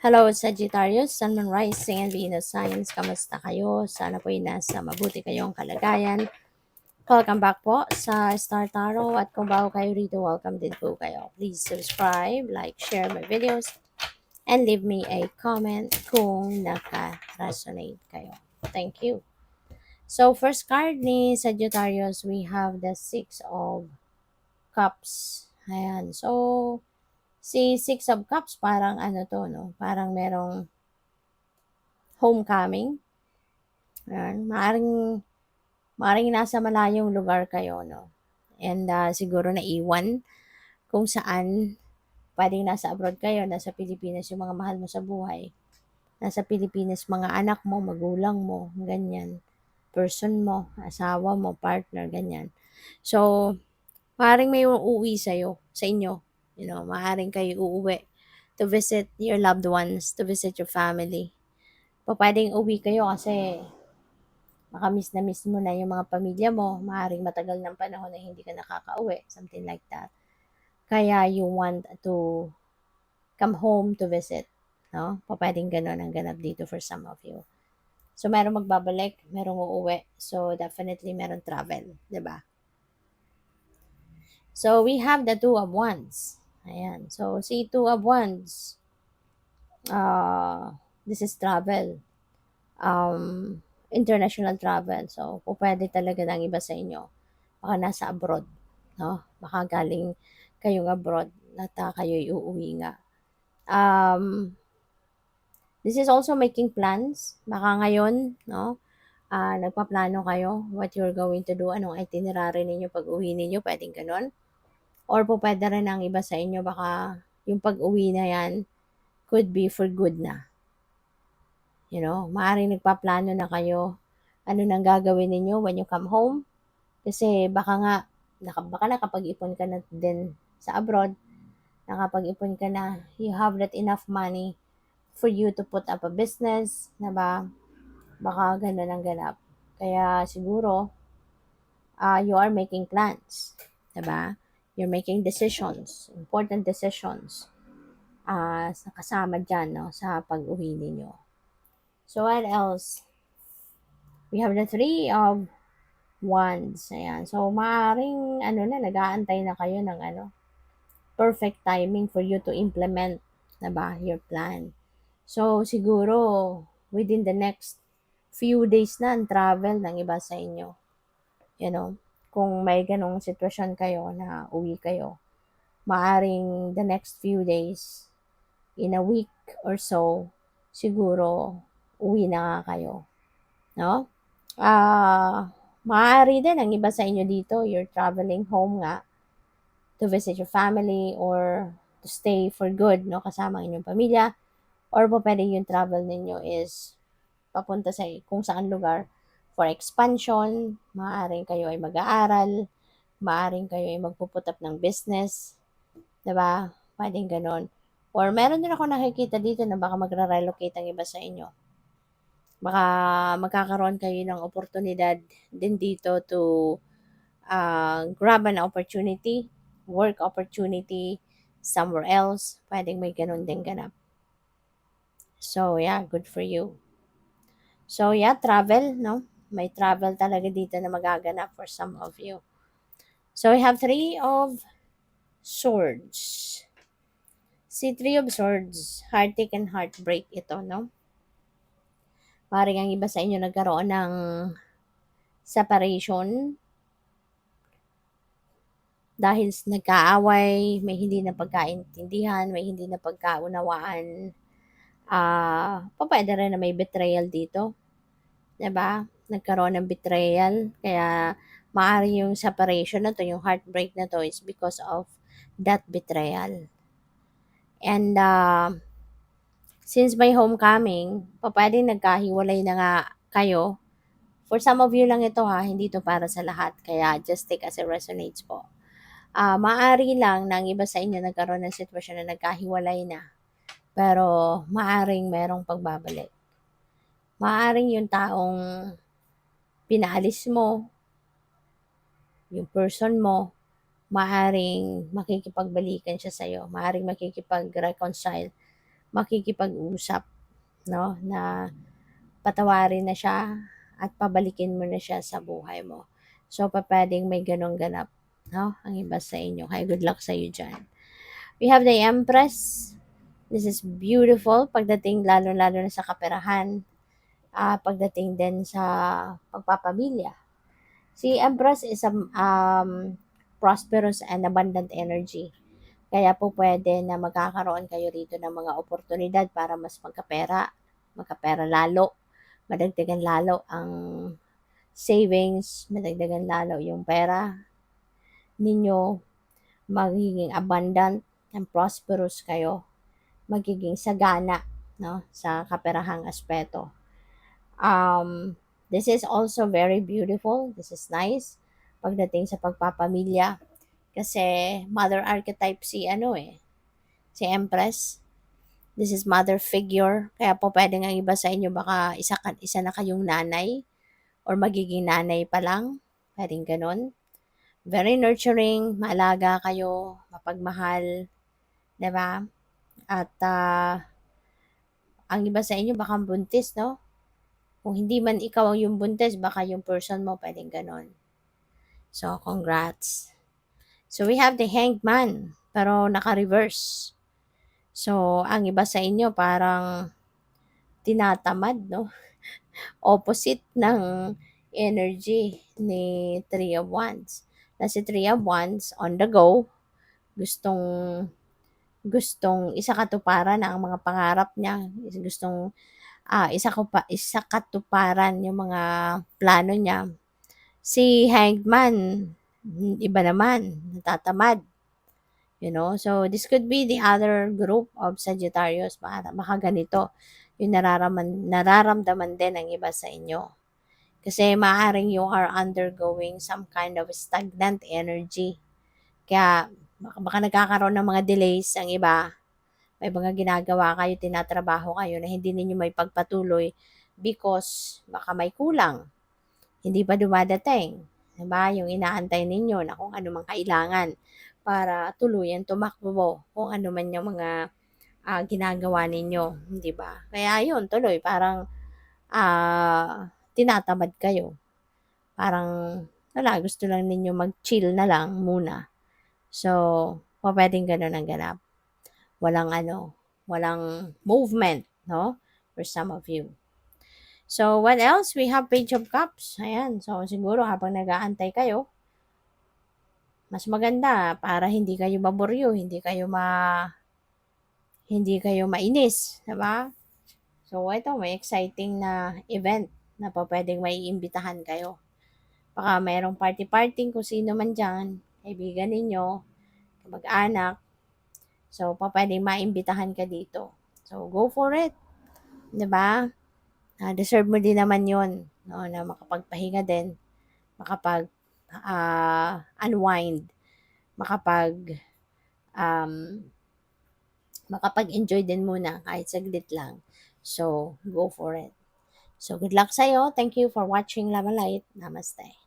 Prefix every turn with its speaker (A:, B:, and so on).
A: Hello, Sagittarius, Sun, Moon, Rising, and Venus Signs. Kamusta kayo? Sana po'y nasa mabuti kayong kalagayan. Welcome back po sa Star Tarot. At kung bago kayo rito, welcome din po kayo. Please subscribe, like, share my videos, and leave me a comment kung naka-resonate kayo. Thank you. So, first card ni Sagittarius, we have the Six of Cups. Ayan. So, si Six of Cups, parang ano to, no? Parang merong homecoming. Ayan, maaring nasa malayong lugar kayo, no? And siguro naiwan kung saan pwedeng nasa abroad kayo, nasa Pilipinas yung mga mahal mo sa buhay. Nasa Pilipinas mga anak mo, magulang mo, ganyan. Person mo, asawa mo, partner, ganyan. So, maaring may uuwi sa inyo. You know, maaring kayo uuwi to visit your loved ones, to visit your family. Pwedeng uwi kayo kasi miss na miss mo na yung mga pamilya mo, maaaring matagal ng panahon na hindi ka nakakauwi, something like that. Kaya you want to come home to visit, no? Pwedeng ganun ang ganap dito for some of you. So, merong magbabalik, merong uuwi. So, definitely meron travel, di ba? So, we have the Two of Wands. Ayan. So, si Two of Wands, this is travel. International travel. So, pwede talaga ng iba sa inyo. Baka nasa abroad, no? Baka galing kayong abroad at kayo'y uuwi nga. This is also making plans. Baka ngayon, no? Nagpaplano kayo what you're going to do, anong itinerary ninyo pag uwi ninyo, pwedeng ganun. Or pwede rin ang iba sa inyo, baka yung pag-uwi na yan could be for good na. You know, maaaring nagpaplano na kayo ano nang gagawin ninyo when you come home. Kasi baka nga, baka nakapag-ipon ka na din sa abroad, nakapag-ipon ka na, you have that enough money for you to put up a business, na ba? Baka ganun ang ganap. Kaya siguro, you are making plans, diba? You're making decisions, important decisions, kasama dyan, no, sa pag-uwi ninyo. So, what else? We have the Three of Wands. Ayan. So, maaaring, nag-aantay na kayo ng, perfect timing for you to implement, na ba, your plan. So, siguro, within the next few days na ang travel ng iba sa inyo. You know, kung may ganong sitwasyon kayo na uwi kayo, maaring the next few days, in a week or so, siguro, uwi na nga kayo. No? Maaari din ang iba sa inyo dito, you're traveling home nga to visit your family or to stay for good, no, kasama ang inyong pamilya, or pwede yung travel ninyo is papunta sa kung saan lugar for expansion, maaaring kayo ay mag-aaral, maaaring kayo ay magpuput up ng business, 'di ba? Pwedeng ganon. Or meron din ako nakikita dito na baka magre-relocate ang iba sa inyo. Baka magkakaroon kayo ng oportunidad din dito to grab an opportunity, work opportunity somewhere else. Pwedeng may ganun din ganap. So, yeah, good for you. So, yeah, travel, no? May travel talaga dito na magaganap for some of you. So, we have Three of Swords. Si Three of Swords, heartache and heartbreak ito, no? Parang ang iba sa inyo nagkaroon ng separation dahil nagkaaway, may hindi na pagkaintindihan, may hindi na pagkaunawaan. Pwede rin na may betrayal dito. 'Di ba? Nagkaroon ng betrayal. Kaya maaari yung separation na to, yung heartbreak na to is because of that betrayal. And since may homecoming, pwedeng nagkahiwalay na nga kayo. For some of you lang ito ha, hindi to para sa lahat. Kaya just take as it resonates po. Maaari lang na ang iba sa inyo nagkaroon ng sitwasyon na nagkahiwalay na. Pero maaring merong pagbabalik. Maaring yung taong pinaalis mo, yung person mo, maaring makikipagbalikan siya sa'yo. Maaring makikipag-reconcile makikipag-usap, no, na patawarin na siya at pabalikin mo na siya sa buhay mo. So, pupuwedeng may gano'ng ganap, 'no, ang iba sa inyo. Kaya good luck sa'yo diyan. We have the Empress. This is beautiful pagdating lalong-lalo na sa kaperahan, pagdating din sa pagpapamilya. Si Empress is a prosperous and abundant energy. Kaya po pwede na magkakaroon kayo rito ng mga oportunidad para mas magkapera lalo, madagdagan lalo ang savings, madagdagan lalo yung pera ninyo, magiging abundant and prosperous kayo, magiging sagana, no, sa kaperahang aspeto. This is also very beautiful. This is nice pagdating sa pagpapamilya kasi mother archetype si Empress. This is mother figure. Kaya po pwede nga iba sa inyo baka isa na kayong nanay or magiging nanay pa lang. Pwedeng ganun. Very nurturing, maalaga kayo, mapagmahal, 'di ba? At ang iba sa inyo baka buntis, no? Kung hindi man ikaw yung buntis, baka yung person mo pwedeng ganun. So, congrats. So, we have the Hanged Man, pero naka-reverse. So, ang iba sa inyo parang tinatamad, no? Opposite ng energy ni Three of Wands. Na si Three of Wands, on the go, gustong gustong isakatuparan ang mga pangarap niya. Gustong isakatuparan yung mga plano niya. Si Hanged Man, iba naman, natatamad. You know, so this could be the other group of Sagittarius. Baka ganito yung nararamdaman din ng iba sa inyo. Kasi maaaring you are undergoing some kind of stagnant energy. Kaya baka nagkakaroon ng mga delays ang iba. May mga ginagawa kayo, tinatrabaho kayo na hindi ninyo may pagpatuloy because baka may kulang. Hindi pa dumadating. Diba? Yung inaantay ninyo na kung ano mang kailangan para tuluyan tumakbo kung ano man yung mga ginagawa ninyo. Di ba? Kaya yun, tuloy. Parang tinatamad kayo. Parang wala, gusto lang ninyo mag-chill na lang muna. So, pwedeng ganun ang ganap. Walang movement, no? For some of you. So, what else? We have Page of Cups. Ayan. So, siguro habang nag-aantay kayo, mas maganda para hindi kayo maburyo, hindi kayo mainis, 'di ba? So, ito may exciting na event na pwedeng maiimbitahan kayo. Baka mayroong party-party kung sino man diyan, kaibigan ninyo, kamag-anak. So, pwedeng maimbitahan ka dito. So, go for it. 'Di ba? Deserve mo din naman 'yon, no, na makapagpahinga din, unwind, makapag um, makapag-enjoy din muna kahit saglit lang. So, go for it. So, good luck sa'yo. Thank you for watching Love and Light. Namaste.